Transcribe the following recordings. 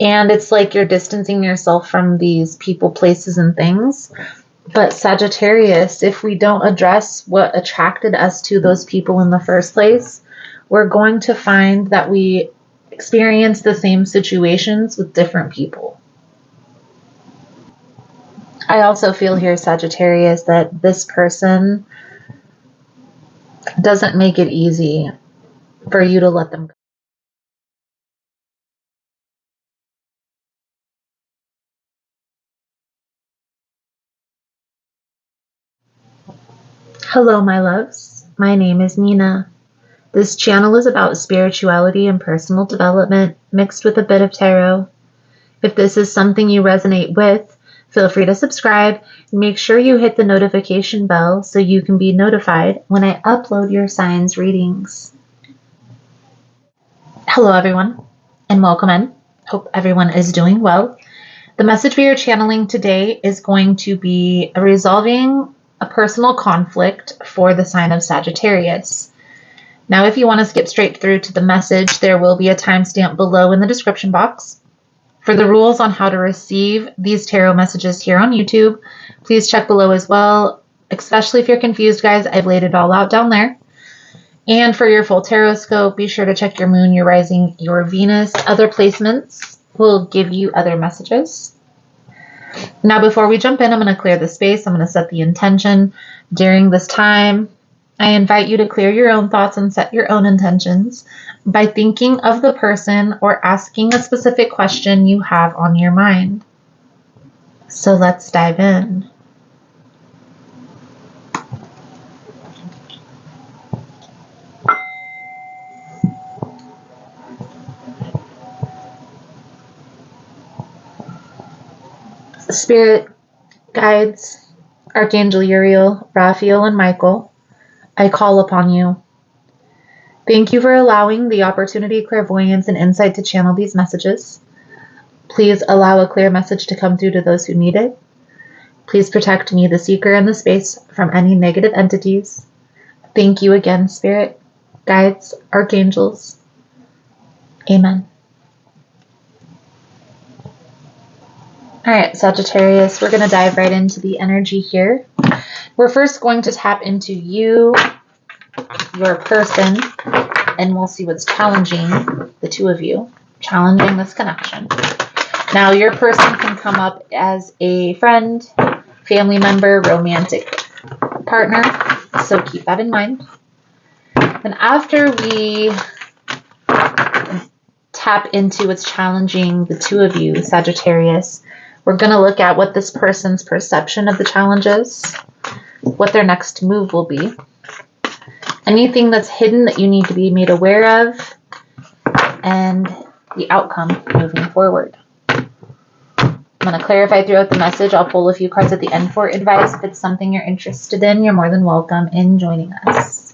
And it's like you're distancing yourself from these people, places, and things. But Sagittarius, if we don't address what attracted us to those people in the first place, we're going to find that we experience the same situations with different people. I also feel here, Sagittarius, that this person doesn't make it easy for you to let them go. Hello, my loves. My name is Nina. This channel is about spirituality and personal development mixed with a bit of tarot. If this is something you resonate with, feel free to subscribe and make sure you hit the notification bell so you can be notified when I upload your signs readings. Hello, everyone, and welcome in. Hope everyone is doing well. The message we are channeling today is going to be resolving a personal conflict for the sign of Sagittarius. Now, if you want to skip straight through to the message, there will be a timestamp below in the description box. For the rules on how to receive these tarot messages here on YouTube, please check below as well, especially if you're confused, guys. I've laid it all out down there. And for your full tarot scope, be sure to check your moon, your rising, your Venus. Other placements will give you other messages. Now, before we jump in, I'm going to clear the space. I'm going to set the intention. During this time, I invite you to clear your own thoughts and set your own intentions by thinking of the person or asking a specific question you have on your mind. So let's dive in. Spirit, guides, Archangel Uriel, Raphael, and Michael, I call upon you. Thank you for allowing the opportunity, clairvoyance, and insight to channel these messages. Please allow a clear message to come through to those who need it. Please protect me, the seeker, and the space from any negative entities. Thank you again, Spirit, guides, archangels. Amen. All right, Sagittarius, we're going to dive right into the energy here. We're first going to tap into you, your person, and we'll see what's challenging the two of you, challenging this connection. Now, your person can come up as a friend, family member, romantic partner, so keep that in mind. And after we tap into what's challenging the two of you, Sagittarius, we're going to look at what this person's perception of the challenge is, what their next move will be, anything that's hidden that you need to be made aware of, and the outcome moving forward. I'm going to clarify throughout the message. I'll pull a few cards at the end for advice. If it's something you're interested in, you're more than welcome in joining us.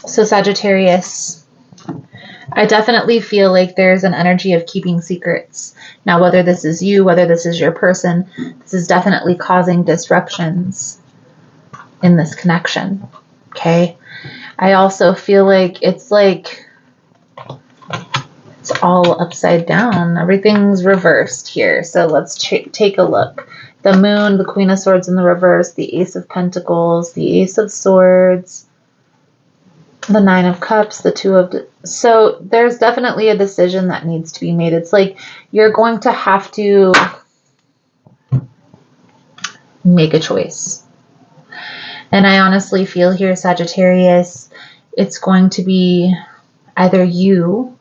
So Sagittarius, I definitely feel like there's an energy of keeping secrets. Now, whether this is you, whether this is your person, this is definitely causing disruptions in this connection. Okay. I also feel like it's all upside down. Everything's reversed here. So let's take a look. The moon, the Queen of Swords in the reverse, the Ace of Pentacles, the Ace of Swords, the Nine of Cups, the Two of... So there's definitely a decision that needs to be made. It's like you're going to have to make a choice. And I honestly feel here, Sagittarius, it's going to be either you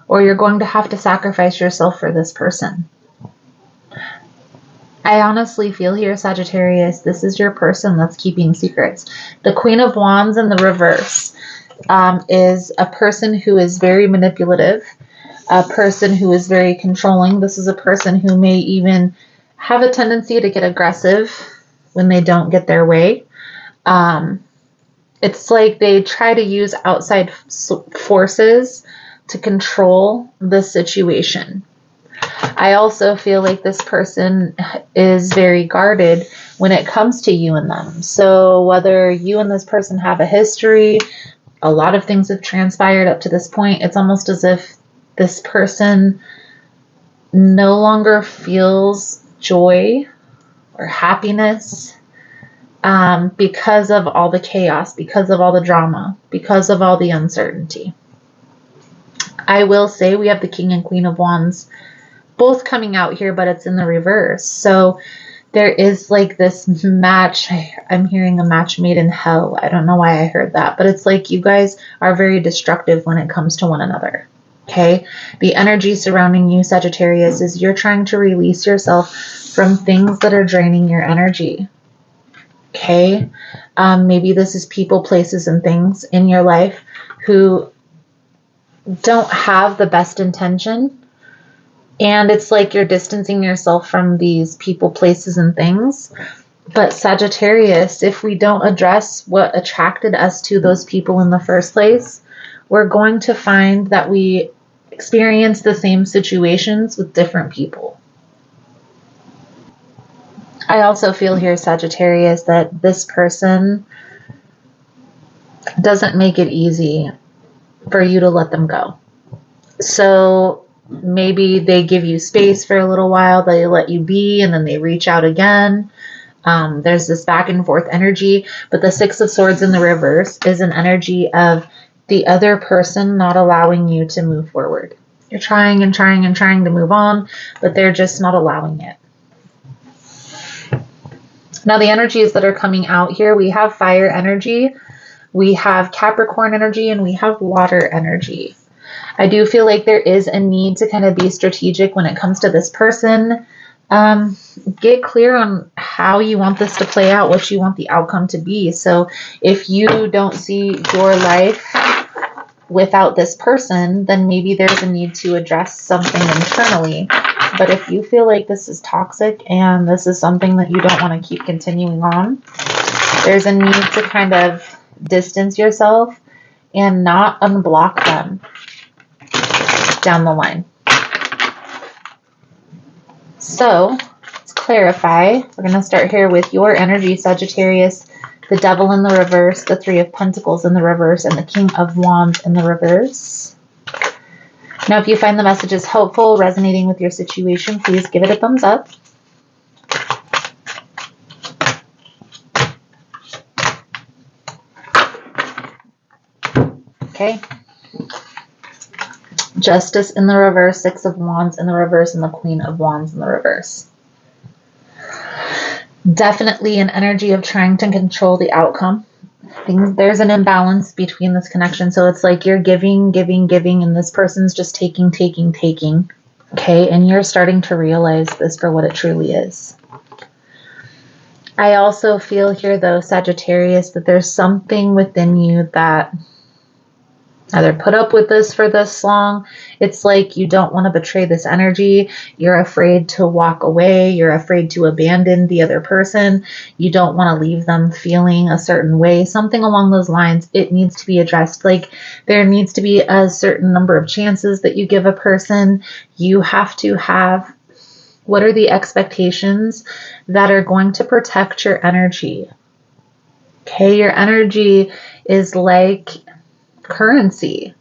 or you're going to have to sacrifice yourself for this person. I honestly feel here, Sagittarius, this is your person that's keeping secrets. The Queen of Wands in the reverse is a person who is very manipulative, a person who is very controlling. This is a person who may even have a tendency to get aggressive when they don't get their way. It's like they try to use outside forces to control the situation. I also feel like this person is very guarded when it comes to you and them. So whether you and this person have a history, a lot of things have transpired up to this point, it's almost as if this person no longer feels joy or happiness because of all the chaos, because of all the drama, because of all the uncertainty. I will say we have the King and Queen of Wands both coming out here, but it's in the reverse. So there is like this match. I'm hearing a match made in hell. I don't know why I heard that, but it's like you guys are very destructive when it comes to one another. Okay. The energy surrounding you, Sagittarius, is you're trying to release yourself from things that are draining your energy. Okay. Maybe this is people, places, and things in your life who don't have the best intention. And it's like you're distancing yourself from these people, places, and things. But Sagittarius, if we don't address what attracted us to those people in the first place, we're going to find that we experience the same situations with different people. I also feel here, Sagittarius, that this person doesn't make it easy for you to let them go. So maybe they give you space for a little while, they let you be, and then they reach out again. There's this back and forth energy, but the Six of Swords in the reverse is an energy of the other person not allowing you to move forward. You're trying and trying and trying to move on, but they're just not allowing it. Now the energies that are coming out here, we have fire energy, we have Capricorn energy, and we have water energy. I do feel like there is a need to kind of be strategic when it comes to this person. Get clear on how you want this to play out, what you want the outcome to be. So if you don't see your life without this person, then maybe there's a need to address something internally. But if you feel like this is toxic and this is something that you don't want to keep continuing on, there's a need to kind of distance yourself and not unblock them down the line. So let's clarify. We're going to start here with your energy, Sagittarius, the Devil in the reverse, the Three of Pentacles in the reverse, and the King of Wands in the reverse. Now, if you find the messages helpful, resonating with your situation, please give it a thumbs up. Okay. Justice in the reverse, Six of Wands in the reverse, and the Queen of Wands in the reverse. Definitely an energy of trying to control the outcome. There's an imbalance between this connection. So it's like you're giving, giving, giving, and this person's just taking, taking, taking. Okay, and you're starting to realize this for what it truly is. I also feel here, though, Sagittarius, that there's something within you that either put up with this for this long. It's like you don't want to betray this energy. You're afraid to walk away. You're afraid to abandon the other person. You don't want to leave them feeling a certain way. Something along those lines. It needs to be addressed. Like there needs to be a certain number of chances that you give a person. You have to have, what are the expectations that are going to protect your energy? Okay, your energy is like currency.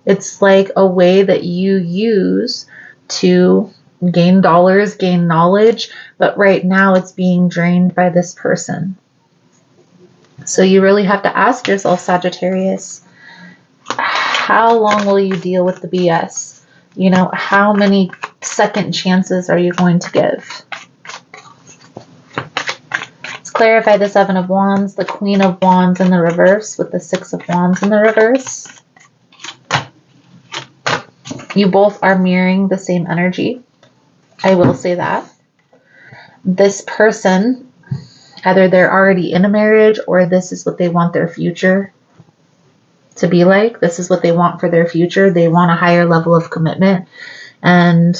It's like a way that you use to gain dollars, gain knowledge, but right now it's being drained by this person. So you really have to ask yourself, Sagittarius, how long will you deal with the BS? You know, how many second chances are you going to give? Clarify the Seven of Wands, the Queen of Wands in the reverse with the Six of Wands in the reverse. You both are mirroring the same energy. I will say that. This person, either they're already in a marriage or this is what they want their future to be like. This is what they want for their future. They want a higher level of commitment. And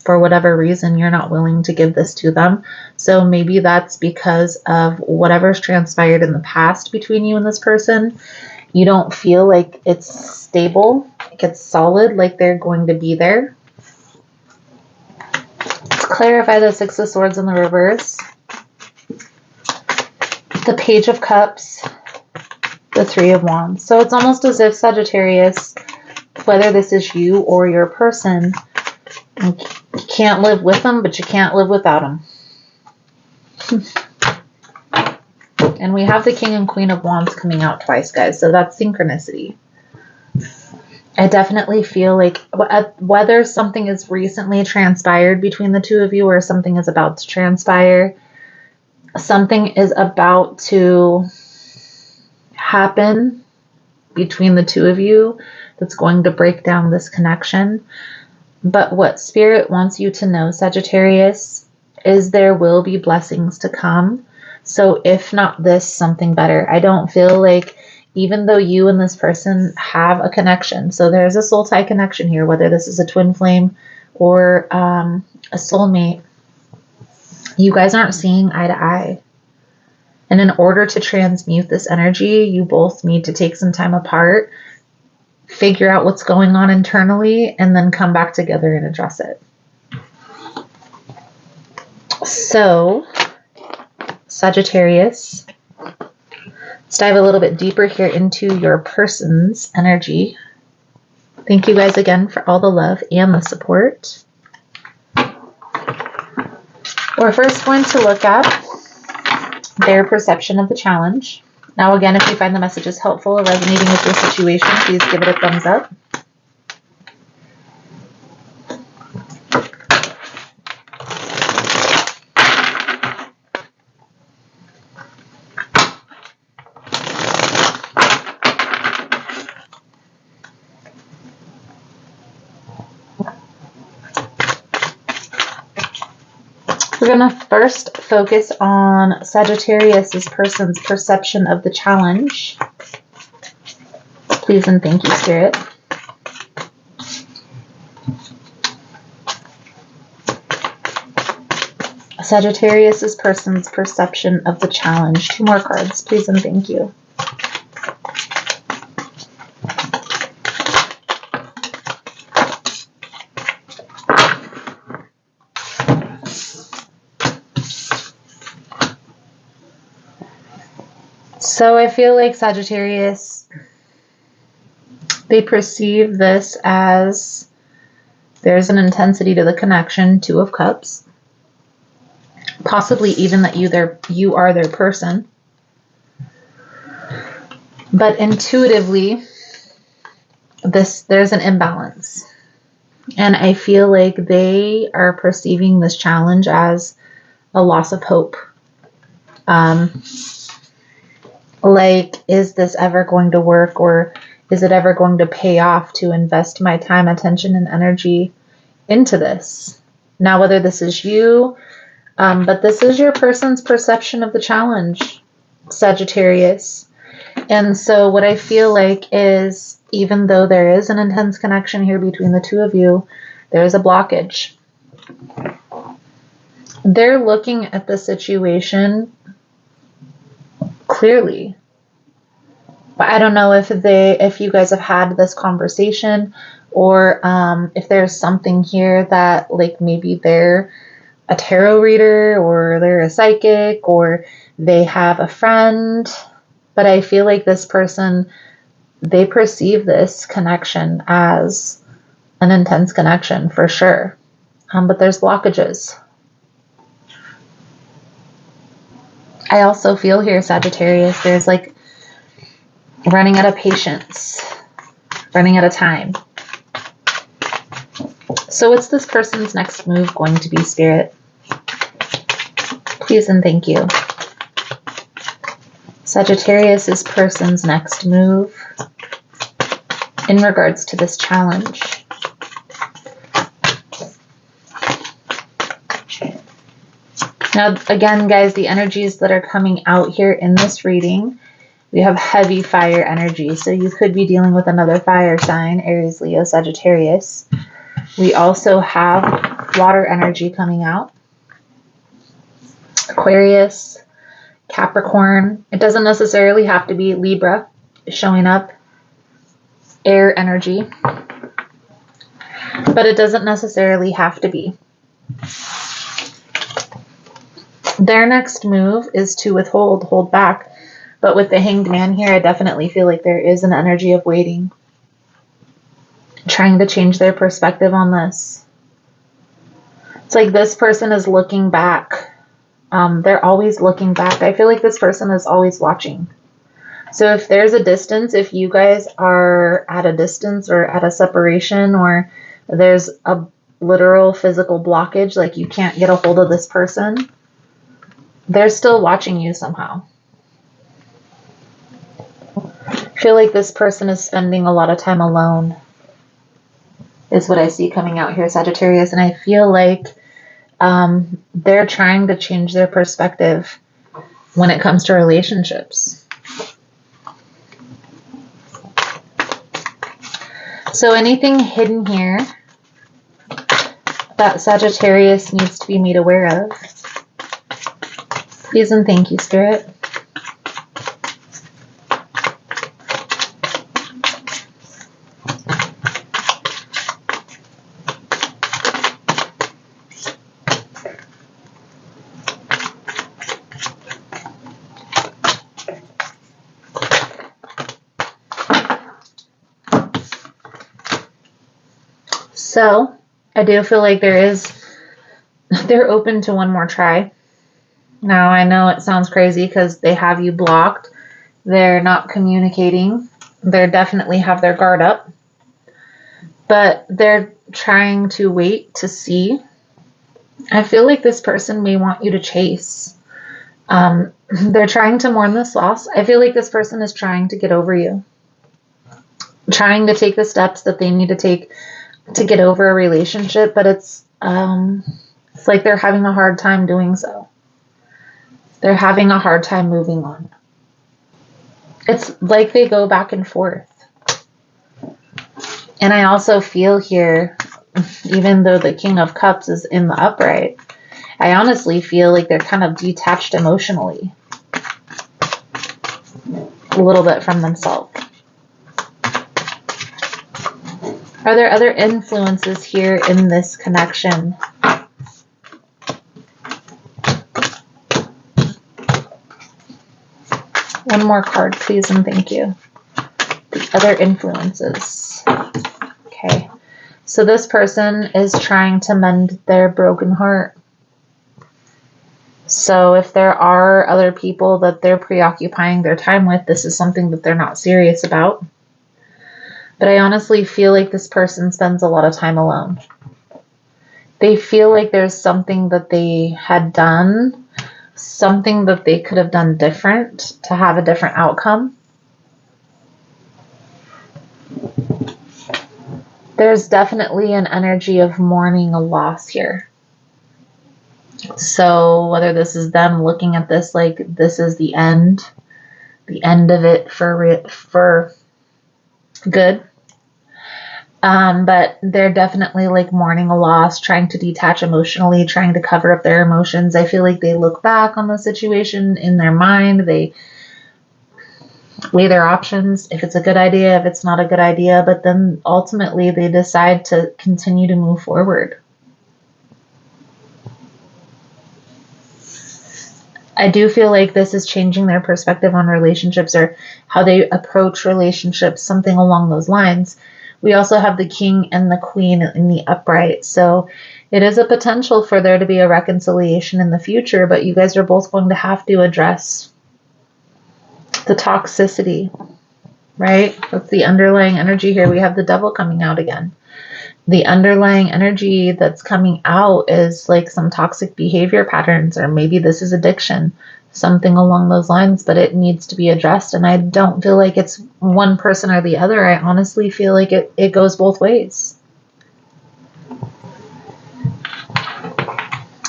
for whatever reason, you're not willing to give this to them. So maybe that's because of whatever's transpired in the past between you and this person. You don't feel like it's stable, like it's solid, like they're going to be there. Let's clarify the Six of Swords in the reverse. The Page of Cups. The Three of Wands. So it's almost as if Sagittarius, whether this is you or your person, you can't live with them, but you can't live without them. And we have the King and Queen of Wands coming out twice, guys. So that's synchronicity. I definitely feel like whether something is recently transpired between the two of you or something is about to transpire, something is about to happen between the two of you that's going to break down this connection. But what Spirit wants you to know, Sagittarius, is there will be blessings to come. So if not this, something better. I don't feel like, even though you and this person have a connection, so there's a soul tie connection here, whether this is a twin flame or a soulmate, you guys aren't seeing eye to eye. And in order to transmute this energy, you both need to take some time apart, figure out what's going on internally, and then come back together and address it. So, Sagittarius, let's dive a little bit deeper here into your person's energy. Thank you guys again for all the love and the support. We're first going to look at their perception of the challenge. Now again, if you find the messages helpful or resonating with your situation, please give it a thumbs up. We're going to first focus on Sagittarius' person's perception of the challenge. Please and thank you, Spirit. Sagittarius' person's perception of the challenge. 2 more cards, please and thank you. So I feel like Sagittarius, they perceive this as there's an intensity to the connection, 2 of Cups. Possibly even that you are their person. But intuitively, there's an imbalance. And I feel like they are perceiving this challenge as a loss of hope. Like, is this ever going to work, or is it ever going to pay off to invest my time, attention, and energy into this? Now, whether this is you, but this is your person's perception of the challenge, Sagittarius. And so what I feel like is, even though there is an intense connection here between the two of you, there is a blockage. They're looking at the situation clearly. But I don't know if you guys have had this conversation, or if there's something here that, like, maybe they're a tarot reader, or they're a psychic, or they have a friend. But I feel like this person, they perceive this connection as an intense connection for sure. But there's blockages. I also feel here, Sagittarius, there's like running out of patience, running out of time. So what's this person's next move going to be, Spirit? Please and thank you. Sagittarius' person's next move in regards to this challenge. Now, again, guys, the energies that are coming out here in this reading, we have heavy fire energy. So you could be dealing with another fire sign, Aries, Leo, Sagittarius. We also have water energy coming out. Aquarius, Capricorn. It doesn't necessarily have to be Libra showing up. Air energy. But it doesn't necessarily have to be. Their next move is to withhold, hold back. But with the Hanged Man here, I definitely feel like there is an energy of waiting. Trying to change their perspective on this. It's like this person is looking back. They're always looking back. I feel like this person is always watching. So if there's a distance, if you guys are at a distance or at a separation, or there's a literal physical blockage, like you can't get a hold of this person, they're still watching you somehow. I feel like this person is spending a lot of time alone, is what I see coming out here, Sagittarius. And I feel like they're trying to change their perspective when it comes to relationships. So anything hidden here that Sagittarius needs to be made aware of, please and thank you, Spirit. So, I do feel like they're open to one more try. Now, I know it sounds crazy because they have you blocked. They're not communicating. They definitely have their guard up. But they're trying to wait to see. I feel like this person may want you to chase. They're trying to mourn this loss. I feel like this person is trying to get over you. Trying to take the steps that they need to take to get over a relationship, but it's like they're having a hard time doing so. They're having a hard time moving on. It's like they go back and forth. And I also feel here, even though the King of Cups is in the upright, I honestly feel like they're kind of detached emotionally. A little bit from themselves. Are there other influences here in this connection? One more card, please, and thank you. The other influences. Okay. So this person is trying to mend their broken heart. So if there are other people that they're preoccupying their time with, this is something that they're not serious about. But I honestly feel like this person spends a lot of time alone. They feel like there's something that they had done, something that they could have done different to have a different outcome. There's definitely an energy of mourning a loss here. So whether this is them looking at this like this is the end of it for good. But they're definitely like mourning a loss, trying to detach emotionally, trying to cover up their emotions. I feel like they look back on the situation in their mind. They weigh their options, if it's a good idea, if it's not a good idea, but then ultimately they decide to continue to move forward. I do feel like this is changing their perspective on relationships or how they approach relationships, something along those lines. We also have the King and the Queen in the upright. So it is a potential for there to be a reconciliation in the future, but you guys are both going to have to address the toxicity, right? That's the underlying energy here. We have the Devil coming out again. The underlying energy that's coming out is like some toxic behavior patterns, or maybe this is addiction, something along those lines, but it needs to be addressed. And I don't feel like it's one person or the other. I honestly feel like it goes both ways.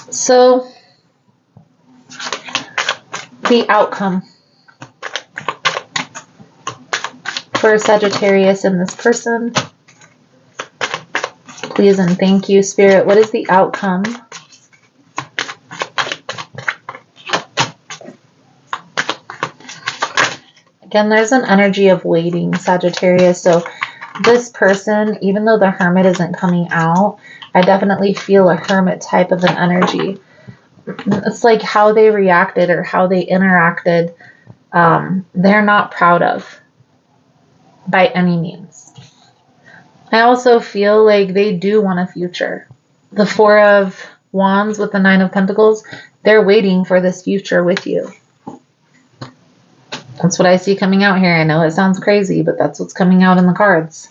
So the outcome for Sagittarius and this person, Please and thank you, Spirit. What is the outcome? Again, there's an energy of waiting, Sagittarius. So this person, even though the Hermit isn't coming out, I definitely feel a Hermit type of an energy. It's like how they reacted or how they interacted, they're not proud of by any means. I also feel like they do want a future. The Four of Wands with the Nine of Pentacles, they're waiting for this future with you. That's what I see coming out here. I know it sounds crazy, but that's what's coming out in the cards.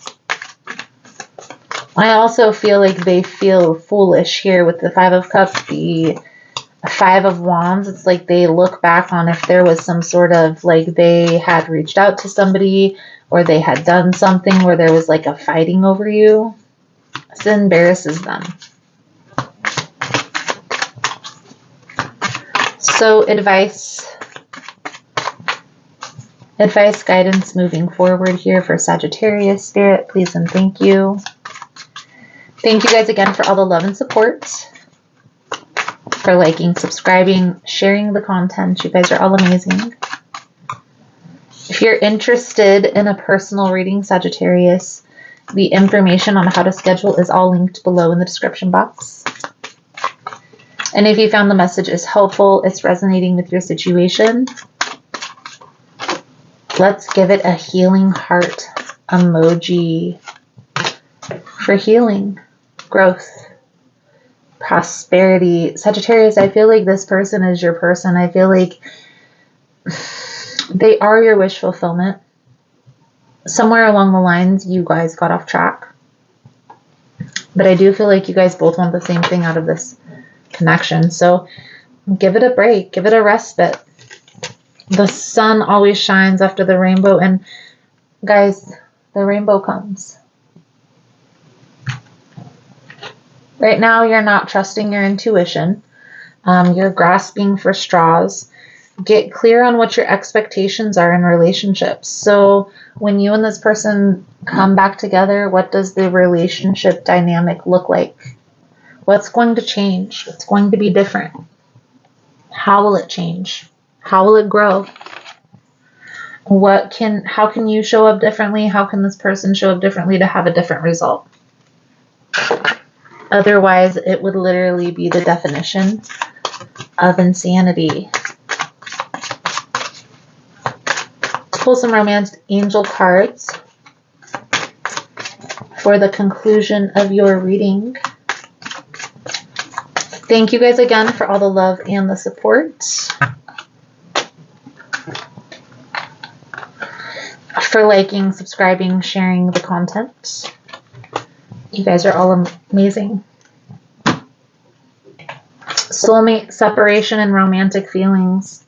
I also feel like they feel foolish here with the Five of Cups, the Five of Wands. It's like they look back on if there was some sort of, like, they had reached out to somebody or they had done something where there was like a fighting over you. This embarrasses them. So advice, guidance moving forward here for Sagittarius, Spirit, please and thank you. Thank you guys again for all the love and support, for liking, subscribing, sharing the content. You guys are all amazing. If you're interested in a personal reading, Sagittarius, the information on how to schedule is all linked below in the description box. And if you found the message is helpful, it's resonating with your situation, let's give it a healing heart emoji for healing, growth, prosperity. Sagittarius, I feel like this person is your person. I feel like they are your wish fulfillment. Somewhere along the lines, you guys got off track. But I do feel like you guys both want the same thing out of this connection. So give it a break. Give it a respite. The sun always shines after the rainbow. And guys, the rainbow comes. Right now, you're not trusting your intuition. You're grasping for straws. Get clear on what your expectations are in relationships. So when you and this person come back together, what does the relationship dynamic look like? What's going to change? What's going to be different? How will it change? How will it grow? How can you show up differently? How can this person show up differently to have a different result? Otherwise, it would literally be the definition of insanity. Pull some romance angel cards for the conclusion of your reading. Thank you guys again for all the love and the support. For liking, subscribing, sharing the content. You guys are all amazing. Soulmate, separation, and romantic feelings.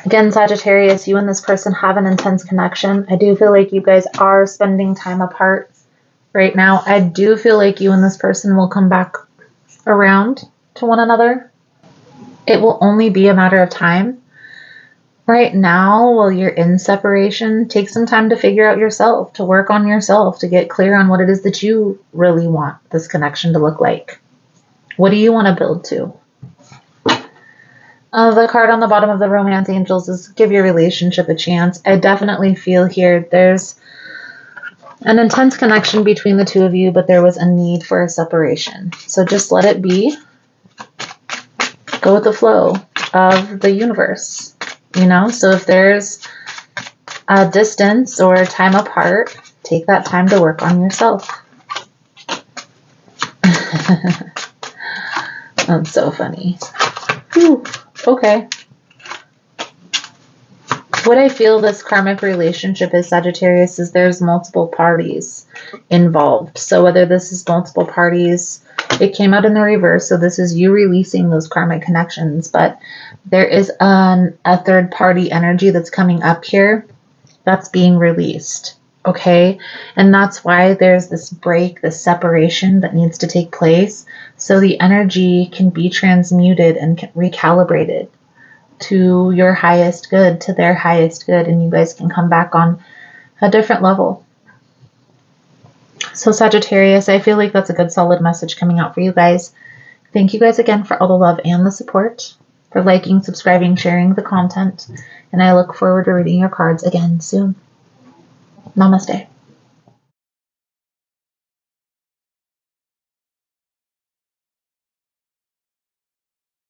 Again, Sagittarius, you and this person have an intense connection. I do feel like you guys are spending time apart right now. I do feel like you and this person will come back around to one another. It will only be a matter of time. Right now, while you're in separation, take some time to figure out yourself, to work on yourself, to get clear on what it is that you really want this connection to look like. What do you want to build to? The card on the bottom of the Romance Angels is give your relationship a chance. I definitely feel here there's an intense connection between the two of you, but there was a need for a separation. So just let it be. Go with the flow of the universe. You know, so if there's a distance or time apart, take that time to work on yourself. That's so funny. Whew. Okay. What I feel this karmic relationship is, Sagittarius, is there's multiple parties involved. So whether this is multiple parties, it came out in the reverse. So this is you releasing those karmic connections. But there is a third party energy that's coming up here that's being released. Okay. And that's why there's this break, this separation that needs to take place. So the energy can be transmuted and recalibrated to your highest good, to their highest good, and you guys can come back on a different level. So Sagittarius, I feel like that's a good solid message coming out for you guys. Thank you guys again for all the love and the support, for liking, subscribing, sharing the content, and I look forward to reading your cards again soon. Namaste.